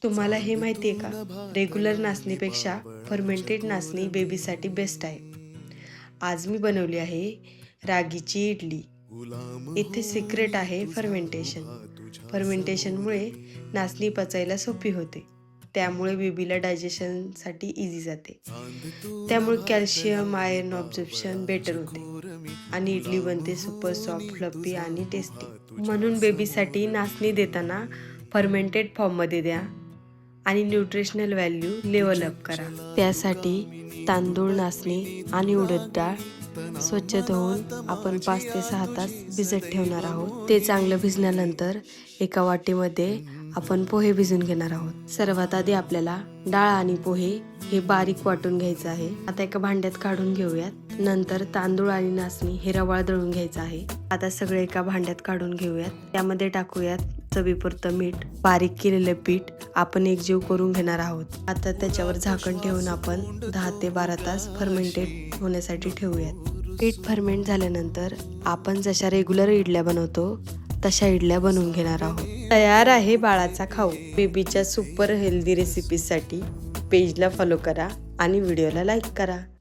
तुम्हाला हे माहिती आहे का? रेग्युलर नाचणीपेक्षा फर्मेंटेड नाचणी बेबीसाठी बेस्ट आहे. आज मी बनवली आहे रागीची इडली. इथे सिक्रेट आहे फर्मेंटेशन. फर्मेंटेशनमुळे नाचणी पचायला सोपी होते. त्यामुळे बेबीला डायजेशनसाठी इझी जाते. त्यामुळे कॅल्शियम, आयर्न ऑब्झर्प्शन बेटर होते आणि इडली बनते सुपर सॉफ्ट, फ्लफी आणि टेस्टी. म्हणून बेबीसाठी नाचणी देताना फर्मेंटेड फॉर्ममध्ये द्या आणि न्यूट्रिशनल व्हॅल्यू लेवल अप करा. त्यासाठी तांदूळ, नाचणी आणि उडद डाळ स्वच्छ धुवून आपण 5 ते 6 तास भिजत ठेवणार आहोत. ते चांगलं भिजल्यानंतर एका वाटीमध्ये आपण पोहे भिजून घेणार आहोत. सर्वात आधी आपल्याला डाळ आणि पोहे हे बारीक वाटून घ्यायचं आहे. आता एका भांड्यात काढून घेऊयात. नंतर तांदूळ आणि नाचणी हे रवाळ दळून घ्यायचं आहे. आता सगळे एका भांड्यात काढून घेऊयात. त्यामध्ये टाकूयात चवीपुरतं मीठ, बारीक केलेलं पीठ आपण एकजीव करून घेणार आहोत. आता त्याच्यावर झाकण ठेवून आपण 10 ते 12 तास फर्मेंटेड होण्यासाठी ठेवूयात. पीठ फर्मेंट झाल्यानंतर आपण जशा रेग्युलर इडल्या बनवतो तशा इडल्या बनवून घेणार आहोत. तयार आहे बाळाचा खाऊ. बेबीच्या सुपर हेल्दी रेसिपीसाठी पेजला फॉलो करा आणि व्हिडिओला लाईक करा.